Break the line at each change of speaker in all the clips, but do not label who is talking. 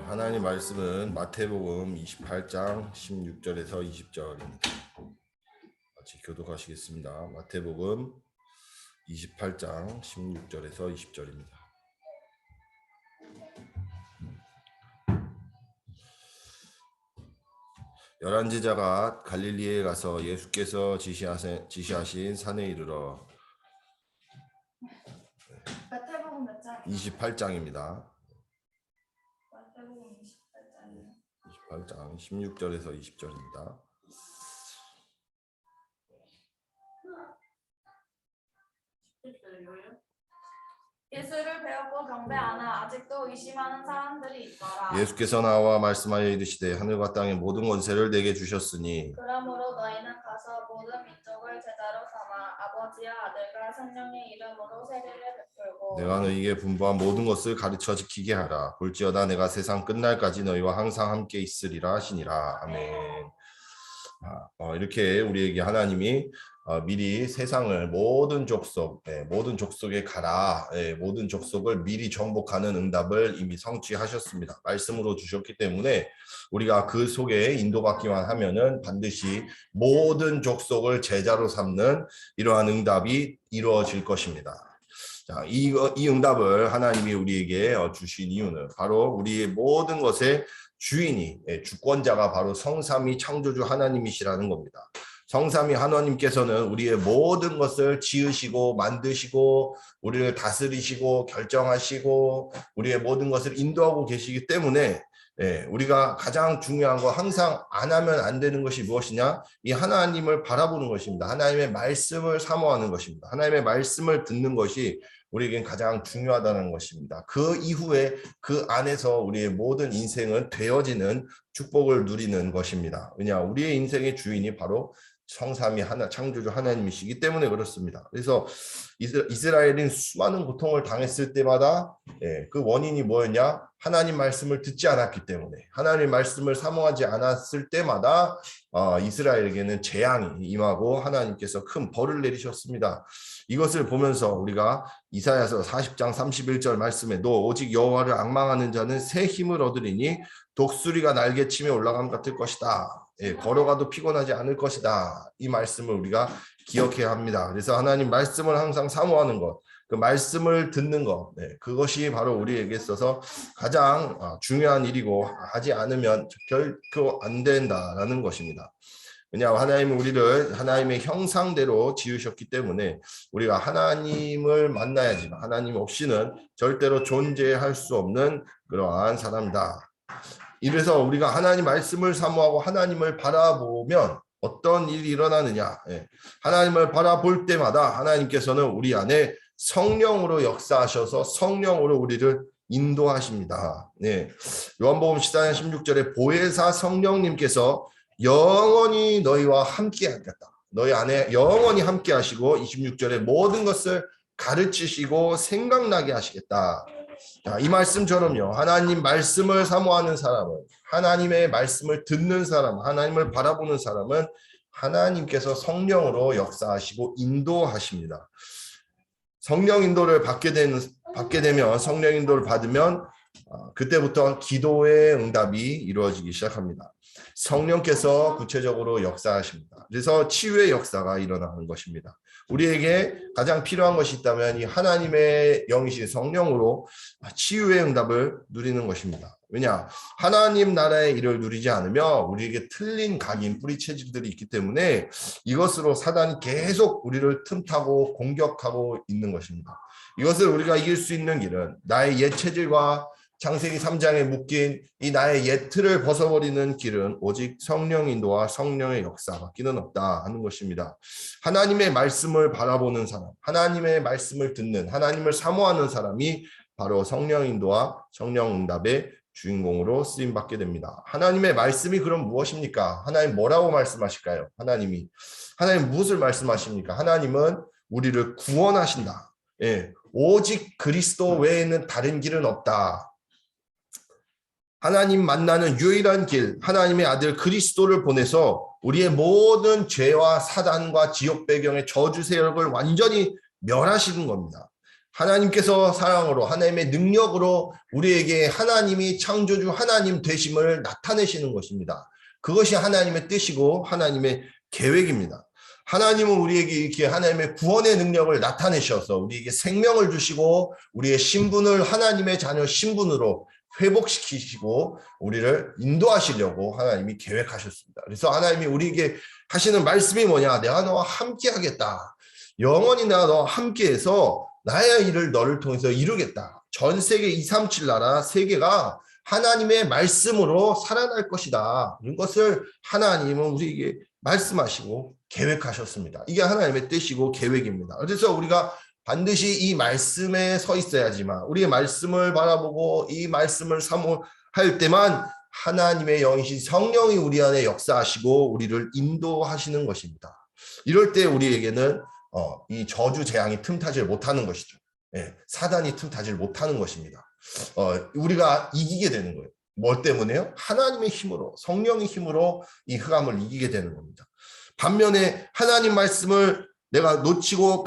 하나님 말씀은 마태복음 28장 16절에서 20절입니다. 같이 교독하시겠습니다. 마태복음 28장 16절에서 20절입니다. 열한 제자가 갈릴리에 가서 예수께서 지시하신 산에 이르러
마태복음 몇 장?
28장입니다.
마태복음 28장이요.
28장 16절에서 20절입니다.
예수를 배웠고 경배하나 아직도 의심하는 사람들이 있더라.
예수께서 나와 말씀하여 이르시되 하늘과 땅의 모든 권세를 내게 주셨으니
그러므로 너희는 가서 모든 민족을 제자로 삼아 아버지와 아들과 성령의 이름으로 세례를 베풀고
내가 너희에게 분부한 모든 것을 가르쳐 지키게 하라. 볼지어다 내가 세상 끝날까지 너희와 항상 함께 있으리라 하시니라. 아멘. 이렇게 우리에게 하나님이 미리 세상을 모든 족속에 가라. 모든 족속을 미리 정복하는 응답을 이미 성취하셨습니다. 말씀으로 주셨기 때문에 우리가 그 속에 인도받기만 하면은 반드시 모든 족속을 제자로 삼는 이러한 응답이 이루어질 것입니다. 자, 이 응답을 하나님이 우리에게 주신 이유는 바로 우리의 모든 것의 주인이, 주권자가 바로 성삼위 창조주 하나님이시라는 겁니다. 성삼위 하나님께서는 우리의 모든 것을 지으시고 만드시고 우리를 다스리시고 결정하시고 우리의 모든 것을 인도하고 계시기 때문에 우리가 가장 중요한 거 항상 안 하면 안 되는 것이 무엇이냐? 이 하나님을 바라보는 것입니다. 하나님의 말씀을 사모하는 것입니다. 하나님의 말씀을 듣는 것이 우리에겐 가장 중요하다는 것입니다. 그 이후에 그 안에서 우리의 모든 인생은 되어지는 축복을 누리는 것입니다. 왜냐? 우리의 인생의 주인이 바로 성삼위 하나 창조주 하나님이시기 때문에 그렇습니다. 그래서 이스라엘은 수많은 고통을 당했을 때마다 그 원인이 뭐였냐? 하나님 말씀을 듣지 않았기 때문에 하나님 말씀을 사모하지 않았을 때마다 이스라엘에게는 재앙이 임하고 하나님께서 큰 벌을 내리셨습니다. 이것을 보면서 우리가 이사야서 40장 31절 말씀에 너 오직 여호와를 앙망하는 자는 새 힘을 얻으리니 독수리가 날개치며 올라감 같을 것이다. 걸어가도 피곤하지 않을 것이다. 이 말씀을 우리가 기억해야 합니다. 그래서 하나님 말씀을 항상 사모하는 것, 그 말씀을 듣는 것, 그것이 바로 우리에게 있어서 가장 중요한 일이고 하지 않으면 결코 안 된다라는 것입니다. 왜냐하면 하나님은 우리를 하나님의 형상대로 지으셨기 때문에 우리가 하나님을 만나야지만 하나님 없이는 절대로 존재할 수 없는 그러한 사람이다. 이래서 우리가 하나님 말씀을 사모하고 하나님을 바라보면 어떤 일이 일어나느냐? 하나님을 바라볼 때마다 하나님께서는 우리 안에 성령으로 역사하셔서 성령으로 우리를 인도하십니다. 요한복음 14장 16절에 보혜사 성령님께서 영원히 너희와 함께 하겠다. 너희 안에 영원히 함께 하시고 26절에 모든 것을 가르치시고 생각나게 하시겠다. 자, 이 말씀처럼요. 하나님 말씀을 사모하는 사람은 하나님의 말씀을 듣는 사람, 하나님을 바라보는 사람은 하나님께서 성령으로 역사하시고 인도하십니다. 성령 인도를 받게 되면 성령 인도를 받으면 그때부터 기도의 응답이 이루어지기 시작합니다. 성령께서 구체적으로 역사하십니다. 그래서 치유의 역사가 일어나는 것입니다. 우리에게 가장 필요한 것이 있다면 이 하나님의 영이신 성령으로 치유의 응답을 누리는 것입니다. 왜냐? 하나님 나라의 일을 누리지 않으면 우리에게 틀린 각인, 뿌리 체질들이 있기 때문에 이것으로 사단이 계속 우리를 틈타고 공격하고 있는 것입니다. 이것을 우리가 이길 수 있는 길은 나의 옛 체질과 창세기 3장에 묶인 이 나의 옛 틀을 벗어버리는 길은 오직 성령 인도와 성령의 역사밖에는 없다 하는 것입니다. 하나님의 말씀을 바라보는 사람, 하나님의 말씀을 듣는, 하나님을 사모하는 사람이 바로 성령 인도와 성령 응답의 주인공으로 쓰임받게 됩니다. 하나님의 말씀이 그럼 무엇입니까? 하나님 뭐라고 말씀하실까요? 하나님 무엇을 말씀하십니까? 하나님은 우리를 구원하신다. 오직 그리스도 외에는 다른 길은 없다. 하나님 만나는 유일한 길, 하나님의 아들 그리스도를 보내서 우리의 모든 죄와 사단과 지옥 배경의 저주 세력을 완전히 멸하시는 겁니다. 하나님께서 사랑으로 하나님의 능력으로 우리에게 하나님이 창조주 하나님 되심을 나타내시는 것입니다. 그것이 하나님의 뜻이고 하나님의 계획입니다. 하나님은 우리에게 이렇게 하나님의 구원의 능력을 나타내셔서 우리에게 생명을 주시고 우리의 신분을 하나님의 자녀 신분으로 회복시키시고 우리를 인도하시려고 하나님이 계획하셨습니다. 그래서 하나님이 우리에게 하시는 말씀이 뭐냐? 내가 너와 함께 하겠다. 영원히 내가 너와 함께해서 나의 일을 너를 통해서 이루겠다. 전 세계 237 나라 세계가 하나님의 말씀으로 살아날 것이다. 이것을 하나님은 우리에게 말씀하시고 계획하셨습니다. 이게 하나님의 뜻이고 계획입니다. 그래서 우리가 반드시 이 말씀에 서 있어야지만 우리의 말씀을 바라보고 이 말씀을 사모할 때만 하나님의 영이신 성령이 우리 안에 역사하시고 우리를 인도하시는 것입니다. 이럴 때 우리에게는 이 저주 재앙이 틈타질 못하는 것이죠. 예, 사단이 틈타질 못하는 것입니다. 우리가 이기게 되는 거예요. 뭐 때문에요? 하나님의 힘으로, 성령의 힘으로 이 흑암을 이기게 되는 겁니다. 반면에 하나님 말씀을 내가 놓치고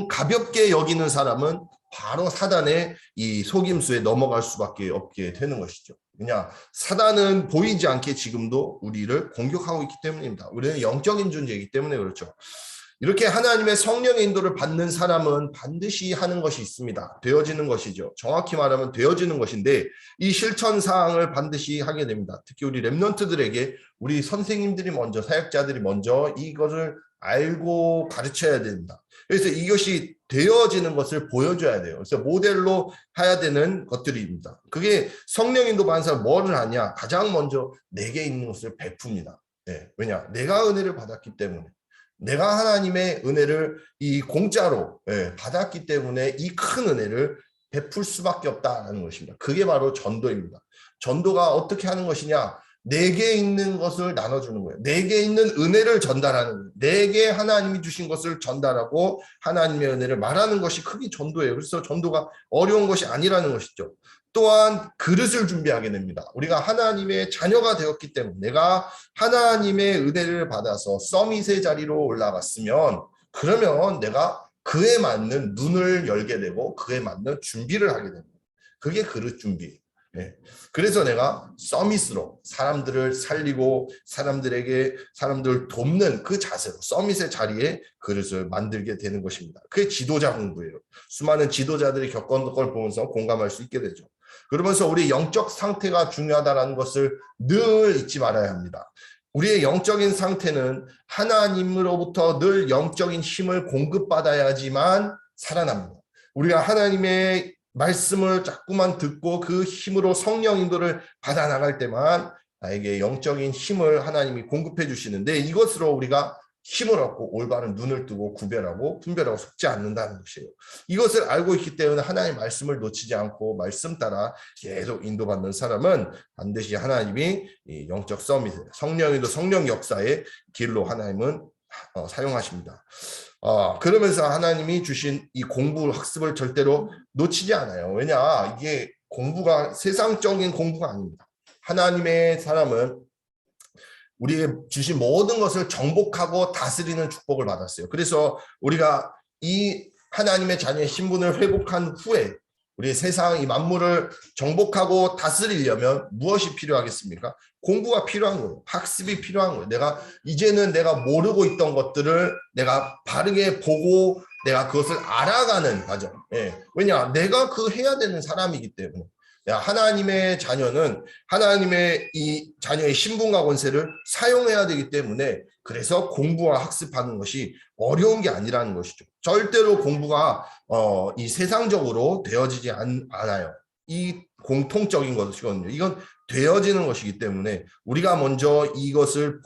가볍게 여기는 사람은 바로 사단의 이 속임수에 넘어갈 수밖에 없게 되는 것이죠. 그냥 사단은 보이지 않게 지금도 우리를 공격하고 있기 때문입니다. 우리는 영적인 존재이기 때문에 그렇죠. 이렇게 하나님의 성령의 인도를 받는 사람은 반드시 하는 것이 있습니다. 되어지는 것이죠. 정확히 말하면 되어지는 것인데 이 실천 사항을 반드시 하게 됩니다. 특히 우리 렘넌트들에게 우리 선생님들이 먼저, 사역자들이 먼저 이것을 알고 가르쳐야 됩니다. 그래서 이것이 되어지는 것을 보여줘야 돼요. 그래서 모델로 해야 되는 것들입니다. 그게 성령 인도 받는 사람 뭐를 하냐? 가장 먼저 내게 있는 것을 베풉니다. 네, 왜냐? 내가 은혜를 받았기 때문에. 내가 하나님의 은혜를 이 공짜로 받았기 때문에 이 큰 은혜를 베풀 수밖에 없다는 것입니다. 그게 바로 전도입니다. 전도가 어떻게 하는 것이냐? 내게 있는 것을 나눠주는 거예요. 내게 있는 은혜를 전달하는 거예요. 내게 하나님이 주신 것을 전달하고 하나님의 은혜를 말하는 것이 크게 전도예요. 그래서 전도가 어려운 것이 아니라는 것이죠. 또한 그릇을 준비하게 됩니다. 우리가 하나님의 자녀가 되었기 때문에 내가 하나님의 은혜를 받아서 서밋의 자리로 올라갔으면 그러면 내가 그에 맞는 눈을 열게 되고 그에 맞는 준비를 하게 됩니다. 그게 그릇 준비예요. 네. 그래서 내가 서밋으로 사람들을 살리고 사람들을 돕는 그 자세로 서밋의 자리에 그릇을 만들게 되는 것입니다. 그게 지도자 공부예요. 수많은 지도자들이 겪은 걸 보면서 공감할 수 있게 되죠. 그러면서 우리 영적 상태가 중요하다는 것을 늘 잊지 말아야 합니다. 우리의 영적인 상태는 하나님으로부터 늘 영적인 힘을 공급받아야지만 살아납니다. 우리가 하나님의 말씀을 자꾸만 듣고 그 힘으로 성령 인도를 받아 나갈 때만 나에게 영적인 힘을 하나님이 공급해 주시는데 이것으로 우리가 힘을 얻고 올바른 눈을 뜨고 구별하고 분별하고 속지 않는다는 것이에요. 이것을 알고 있기 때문에 하나님의 말씀을 놓치지 않고 말씀 따라 계속 인도받는 사람은 반드시 하나님이 이 영적 서밋, 성령인도 성령 역사의 길로 하나님은 사용하십니다. 그러면서 하나님이 주신 이 공부 학습을 절대로 놓치지 않아요. 왜냐? 이게 공부가 세상적인 공부가 아닙니다. 하나님의 사람은 우리의 주신 모든 것을 정복하고 다스리는 축복을 받았어요. 그래서 우리가 이 하나님의 자녀의 신분을 회복한 후에 우리 세상 이 만물을 정복하고 다스리려면 무엇이 필요하겠습니까? 공부가 필요한 거예요. 학습이 필요한 거예요. 이제는 내가 모르고 있던 것들을 내가 바르게 보고 내가 그것을 알아가는 과정. 왜냐? 내가 그 해야 되는 사람이기 때문에. 하나님의 자녀는 하나님의 이 자녀의 신분과 권세를 사용해야 되기 때문에 그래서 공부와 학습하는 것이 어려운 게 아니라는 것이죠. 절대로 공부가 이 세상적으로 되어지지 않아요. 이 공통적인 것이거든요. 이건 되어지는 것이기 때문에 우리가 먼저 이것을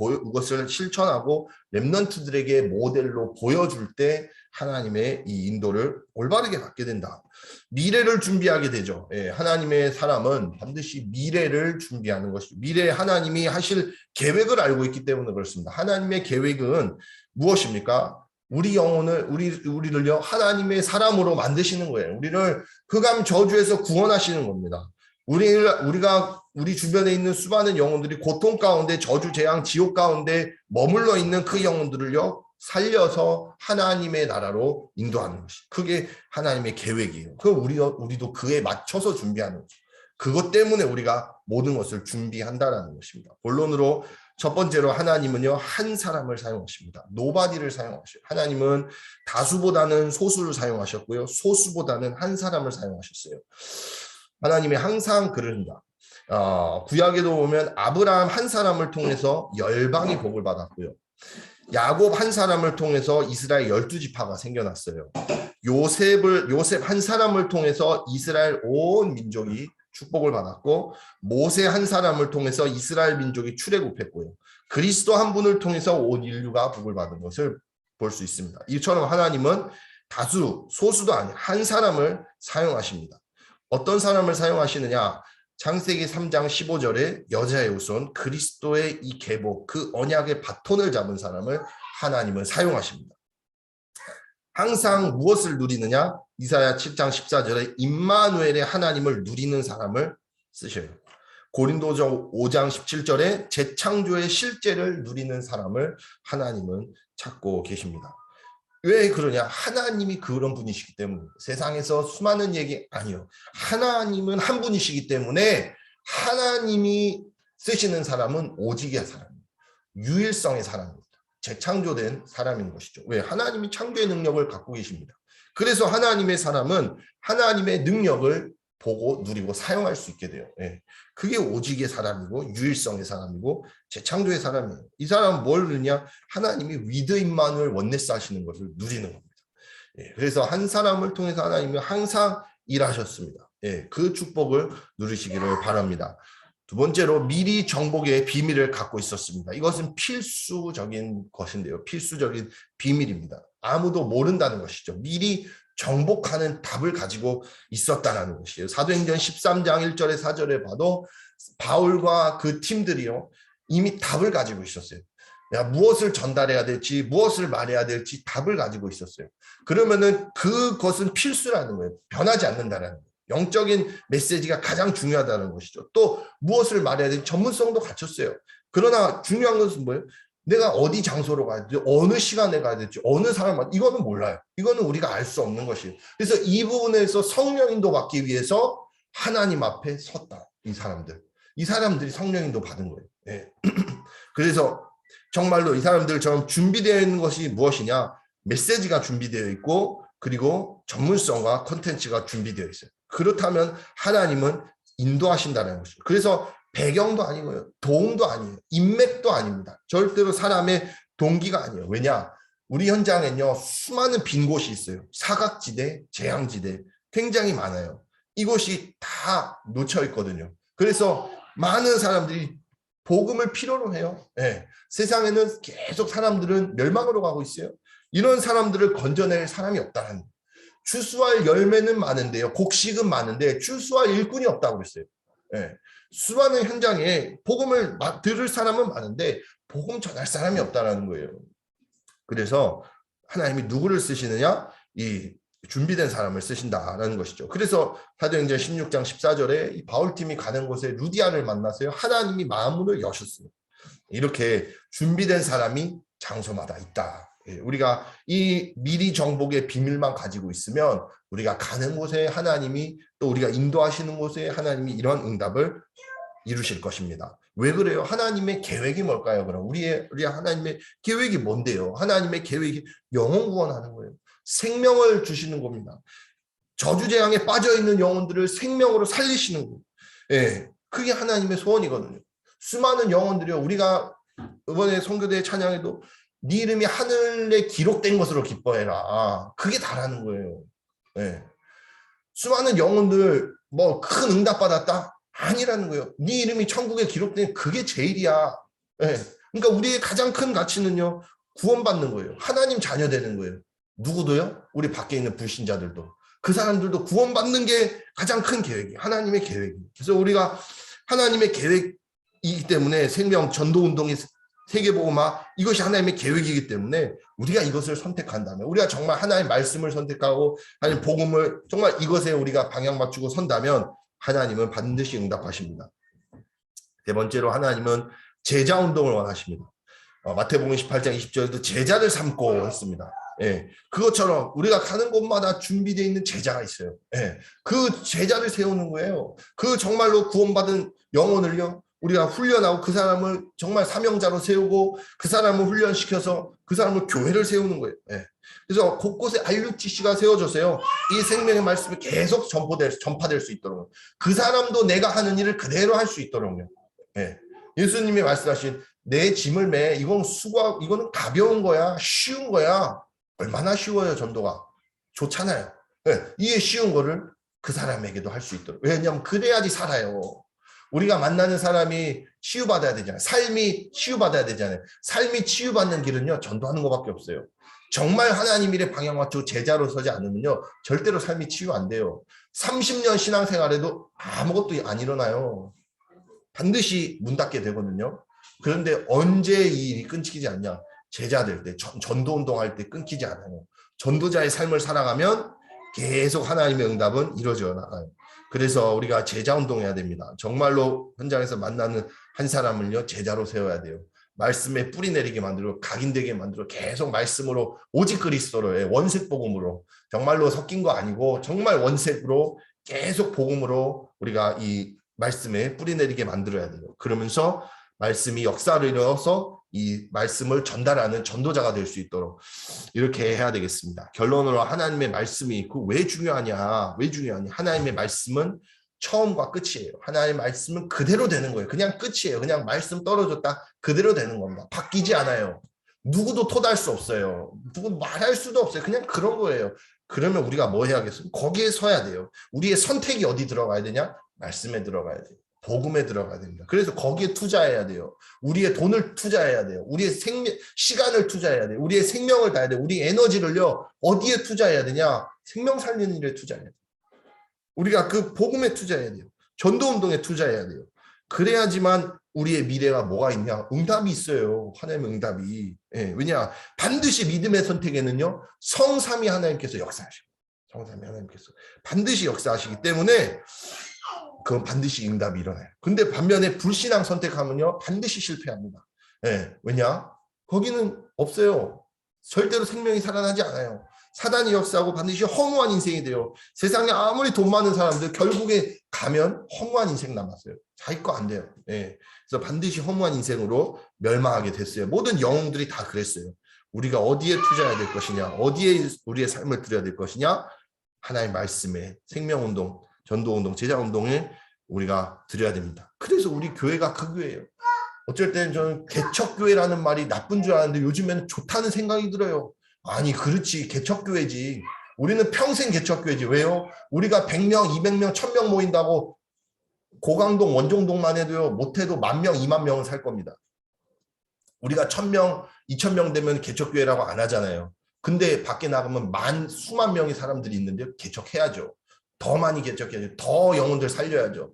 실천하고 렘넌트들에게 모델로 보여줄 때 하나님의 이 인도를 올바르게 받게 된다. 미래를 준비하게 되죠. 하나님의 사람은 반드시 미래를 준비하는 것이죠. 미래에 하나님이 하실 계획을 알고 있기 때문에 그렇습니다. 하나님의 계획은 무엇입니까? 우리 영혼을 우리를요 하나님의 사람으로 만드시는 거예요. 우리를 흑암 저주에서 구원하시는 겁니다. 우리 주변에 있는 수많은 영혼들이 고통 가운데 저주 재앙 지옥 가운데 머물러 있는 그 영혼들을요 살려서 하나님의 나라로 인도하는 것이 그게 하나님의 계획이에요. 그럼 우리도 그에 맞춰서 준비하는 거죠. 그것 때문에 우리가 모든 것을 준비한다라는 것입니다. 본론으로 첫 번째로 하나님은요 한 사람을 사용하십니다. 노바디를 사용하셔요. 하나님은 다수보다는 소수를 사용하셨고요. 소수보다는 한 사람을 사용하셨어요. 하나님이 항상 그런다. 구약에도 보면 아브라함 한 사람을 통해서 열방이 복을 받았고요. 야곱 한 사람을 통해서 이스라엘 12지파가 생겨났어요. 요셉 한 사람을 통해서 이스라엘 온 민족이 축복을 받았고 모세 한 사람을 통해서 이스라엘 민족이 출애굽했고요. 그리스도 한 분을 통해서 온 인류가 복을 받은 것을 볼 수 있습니다. 이처럼 하나님은 다수, 소수도 아닌 한 사람을 사용하십니다. 어떤 사람을 사용하시느냐? 창세기 3장 15절에 여자의 후손 그리스도의 이 계복, 그 언약의 바톤을 잡은 사람을 하나님은 사용하십니다. 항상 무엇을 누리느냐? 이사야 7장 14절에 임마누엘의 하나님을 누리는 사람을 쓰셔요. 고린도전 5장 17절에 재창조의 실제를 누리는 사람을 하나님은 찾고 계십니다. 왜 그러냐? 하나님이 그런 분이시기 때문에. 세상에서 수많은 얘기 아니요. 하나님은 한 분이시기 때문에 하나님이 쓰시는 사람은 오직의 사람입니다. 유일성의 사람입니다. 재창조된 사람인 것이죠. 왜? 하나님이 창조의 능력을 갖고 계십니다. 그래서 하나님의 사람은 하나님의 능력을 보고 누리고 사용할 수 있게 돼요. 예. 그게 오직의 사람이고 유일성의 사람이고 재창조의 사람이에요. 이 사람은 뭘 누리냐? 하나님이 위드 임마누엘 원네스 하시는 것을 누리는 겁니다. 예. 그래서 한 사람을 통해서 하나님이 항상 일하셨습니다. 예. 그 축복을 누리시기를 바랍니다. 두 번째로 미리 정복의 비밀을 갖고 있었습니다. 이것은 필수적인 것인데요. 필수적인 비밀입니다. 아무도 모른다는 것이죠. 미리 정복하는 답을 가지고 있었다는 것이에요. 사도행전 13장 1절에 4절에 봐도 바울과 그 팀들이요 이미 답을 가지고 있었어요. 무엇을 전달해야 될지 무엇을 말해야 될지 답을 가지고 있었어요. 그러면은 그것은 필수라는 거예요. 변하지 않는다는 거예요. 영적인 메시지가 가장 중요하다는 것이죠. 또 무엇을 말해야 될지 전문성도 갖췄어요. 그러나 중요한 것은 뭐예요? 내가 어디 장소로 가야 될지, 어느 시간에 가야 될지, 어느 사람, 이거는 몰라요. 이거는 우리가 알 수 없는 것이에요. 그래서 이 부분에서 성령인도 받기 위해서 하나님 앞에 섰다. 이 사람들이 성령인도 받은 거예요. 예. 그래서 정말로 이 사람들처럼 준비되어 있는 것이 무엇이냐? 메시지가 준비되어 있고, 그리고 전문성과 컨텐츠가 준비되어 있어요. 그렇다면 하나님은 인도하신다는 것이죠. 그래서 배경도 아니고요. 도움도 아니에요. 인맥도 아닙니다. 절대로 사람의 동기가 아니에요. 왜냐? 우리 현장엔요. 수많은 빈 곳이 있어요. 사각지대, 재앙지대 굉장히 많아요. 이곳이 다 놓쳐 있거든요. 그래서 많은 사람들이 복음을 필요로 해요. 네. 세상에는 계속 사람들은 멸망으로 가고 있어요. 이런 사람들을 건져낼 사람이 없다는 거예요. 추수할 열매는 많은데요. 곡식은 많은데 추수할 일꾼이 없다고 그랬어요. 네. 수많은 현장에 복음을 들을 사람은 많은데 복음 전할 사람이 없다는 거예요. 그래서 하나님이 누구를 쓰시느냐? 이 준비된 사람을 쓰신다라는 것이죠. 그래서 사도행전 16장 14절에 이 바울팀이 가는 곳에 루디아를 만나서요. 하나님이 마음문을 여셨어요. 이렇게 준비된 사람이 장소마다 있다. 우리가 이 미리 정복의 비밀만 가지고 있으면 우리가 가는 곳에 하나님이 또 우리가 인도하시는 곳에 하나님이 이런 응답을 이루실 것입니다. 왜 그래요? 하나님의 계획이 뭘까요? 그럼 우리 하나님의 계획이 뭔데요? 하나님의 계획이 영혼 구원하는 거예요. 생명을 주시는 겁니다. 저주재앙에 빠져있는 영혼들을 생명으로 살리시는 거예요. 예, 그게 하나님의 소원이거든요. 수많은 영혼들이요. 우리가 이번에 선교대 찬양에도 네 이름이 하늘에 기록된 것으로 기뻐해라. 그게 다라는 거예요. 예. 수많은 영혼들 뭐 큰 응답 받았다? 아니라는 거예요. 네 이름이 천국에 기록된 그게 제일이야. 예. 그러니까 우리의 가장 큰 가치는요. 구원받는 거예요. 하나님 자녀 되는 거예요. 누구도요? 우리 밖에 있는 불신자들도. 그 사람들도 구원받는 게 가장 큰 계획이에요. 하나님의 계획이에요. 그래서 우리가 하나님의 계획이기 때문에 생명 전도운동이 세계복음화 이것이 하나님의 계획이기 때문에 우리가 이것을 선택한다면 우리가 정말 하나님의 말씀을 선택하고 하나님 복음을 정말 이것에 우리가 방향 맞추고 선다면 하나님은 반드시 응답하십니다. 네 번째로 하나님은 제자운동을 원하십니다. 마태복음 18장 20절도 제자를 삼고 했습니다. 예, 그것처럼 우리가 가는 곳마다 준비되어 있는 제자가 있어요. 예, 그 제자를 세우는 거예요. 그 정말로 구원받은 영혼을요, 우리가 훈련하고 그 사람을 정말 사명자로 세우고 그 사람을 훈련시켜서 그 사람을 교회를 세우는 거예요. 예. 그래서 곳곳에 RUTC가 세워져서요, 이 생명의 말씀이 계속 전파될 수 있도록, 그 사람도 내가 하는 일을 그대로 할 수 있도록요. 예. 예수님이 말씀하신 내 짐을 매, 이거는 가벼운 거야, 쉬운 거야. 얼마나 쉬워요, 전도가. 좋잖아요. 네, 이게 쉬운 거를 그 사람에게도 할 수 있도록. 왜냐하면 그래야지 살아요. 우리가 만나는 사람이 치유받아야 되잖아요. 삶이 치유받아야 되잖아요. 삶이 치유받는 길은요, 전도하는 것밖에 없어요. 정말 하나님 일에 방향 맞추고 제자로 서지 않으면요, 절대로 삶이 치유 안 돼요. 30년 신앙생활에도 아무것도 안 일어나요. 반드시 문 닫게 되거든요. 그런데 언제 이 일이 끊기지 않냐? 제자들 때, 전도 운동할 때 끊기지 않아요. 전도자의 삶을 살아가면 계속 하나님의 응답은 이루어져 나가요. 그래서 우리가 제자 운동해야 됩니다. 정말로 현장에서 만나는 한 사람을요, 제자로 세워야 돼요. 말씀에 뿌리 내리게 만들고 각인되게 만들고 계속 말씀으로 오직 그리스도로, 원색 복음으로, 정말로 섞인 거 아니고 정말 원색으로 계속 복음으로 우리가 이 말씀에 뿌리 내리게 만들어야 돼요. 그러면서 말씀이 역사를 이뤄서 이 말씀을 전달하는 전도자가 될 수 있도록 이렇게 해야 되겠습니다. 결론으로 하나님의 말씀이 왜 중요하냐? 왜 중요하냐? 하나님의 말씀은 처음과 끝이에요. 하나님의 말씀은 그대로 되는 거예요. 그냥 끝이에요. 그냥 말씀 떨어졌다 그대로 되는 겁니다. 바뀌지 않아요. 누구도 토달 수 없어요. 누구 말할 수도 없어요. 그냥 그런 거예요. 그러면 우리가 뭐 해야겠어요? 거기에 서야 돼요. 우리의 선택이 어디 들어가야 되냐? 말씀에 들어가야 돼요. 복음에 들어가야 됩니다. 그래서 거기에 투자해야 돼요. 우리의 돈을 투자해야 돼요. 우리의 시간을 투자해야 돼요. 우리의 생명을 다해야 돼요. 우리 에너지를요, 어디에 투자해야 되냐? 생명 살리는 일에 투자해야 돼요. 우리가 그 복음에 투자해야 돼요. 전도운동에 투자해야 돼요. 그래야지만 우리의 미래가 뭐가 있냐? 응답이 있어요. 하나님의 응답이. 예, 왜냐? 반드시 믿음의 선택에는요, 성삼위 하나님께서 역사하시고, 성삼위 하나님께서 반드시 역사하시기 때문에 그건 반드시 응답이 일어나요. 근데 반면에 불신앙 선택하면요, 반드시 실패합니다. 예, 왜냐? 거기는 없어요. 절대로 생명이 살아나지 않아요. 사단이 역사하고 반드시 허무한 인생이 돼요. 세상에 아무리 돈 많은 사람들 결국에 가면 허무한 인생 남았어요. 자기 거 안 돼요. 예. 그래서 반드시 허무한 인생으로 멸망하게 됐어요. 모든 영웅들이 다 그랬어요. 우리가 어디에 투자해야 될 것이냐, 어디에 우리의 삶을 들여야 될 것이냐, 하나님의 말씀에 생명운동, 전도운동, 제자운동을 우리가 드려야 됩니다. 그래서 우리 교회가 그 교회예요. 어쩔 때는 저는 개척교회라는 말이 나쁜 줄 알았는데 요즘에는 좋다는 생각이 들어요. 아니 그렇지, 개척교회지. 우리는 평생 개척교회지. 왜요? 우리가 100명, 200명, 1000명 모인다고 고강동, 원종동만 해도요, 못해도 10,000명, 20,000명은 살 겁니다. 우리가 1000명, 2000명 되면 개척교회라고 안 하잖아요. 근데 밖에 나가면 수만 명의 사람들이 있는데 개척해야죠. 더 많이 개척해야죠. 더 영혼들 살려야죠.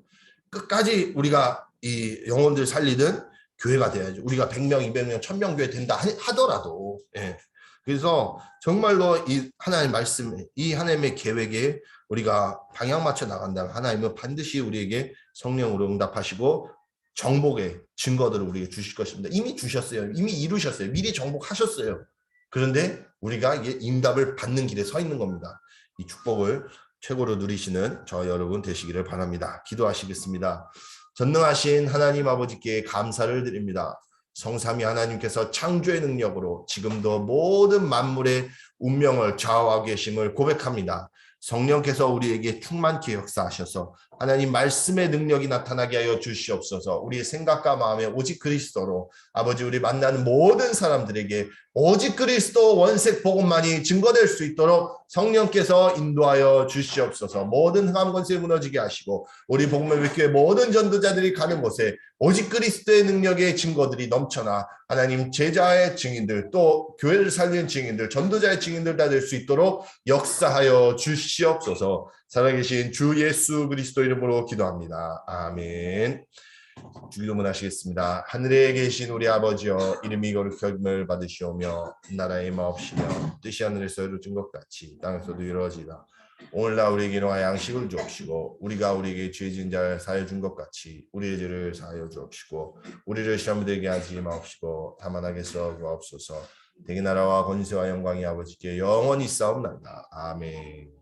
끝까지 우리가 이 영혼들 살리는 교회가 돼야죠. 우리가 100명, 200명, 1000명 교회 된다 하더라도. 예. 그래서 정말로 이 하나님의 말씀, 이 하나님의 계획에 우리가 방향 맞춰 나간다면 하나님은 반드시 우리에게 성령으로 응답하시고 정복의 증거들을 우리에게 주실 것입니다. 이미 주셨어요. 이미 이루셨어요. 미리 정복하셨어요. 그런데 우리가 이게 응답을 받는 길에 서 있는 겁니다. 이 축복을 최고로 누리시는 저 여러분 되시기를 바랍니다. 기도하시겠습니다. 전능하신 하나님 아버지께 감사를 드립니다. 성삼위 하나님께서 창조의 능력으로 지금도 모든 만물의 운명을 좌우하고 계심을 고백합니다. 성령께서 우리에게 충만케 역사하셔서 하나님 말씀의 능력이 나타나게 하여 주시옵소서. 우리의 생각과 마음에 오직 그리스도로 아버지 우리 만나는 모든 사람들에게 오직 그리스도 원색 복음만이 증거될 수 있도록 성령께서 인도하여 주시옵소서. 모든 흑암 권세 무너지게 하시고 우리 복음의 교회 모든 전도자들이 가는 곳에 오직 그리스도의 능력의 증거들이 넘쳐나 하나님 제자의 증인들 또 교회를 살리는 증인들 전도자의 증인들 다 될 수 있도록 역사하여 주시옵소서. 살아계신 주 예수 그리스도 이름으로 기도합니다. 아멘. 주기도문 하시겠습니다. 하늘에 계신 우리 아버지여 이름이 거룩함을 받으시오며 나라의 마옵시며 뜻이 하늘에서 이루어진 것 같이 땅에서도 이루어지다. 오늘날 우리에게 일용할 양식을 주옵시고 우리가 우리에게 죄 지은 자를 사하여 준 것 같이 우리의 죄를 사하여 주옵시고 우리를 시험에 들게 하지 마옵시고 다만 악에서 구하옵소서. 대개 나라와 권세와 영광이 아버지께 영원히 있사옵나이다. 아멘.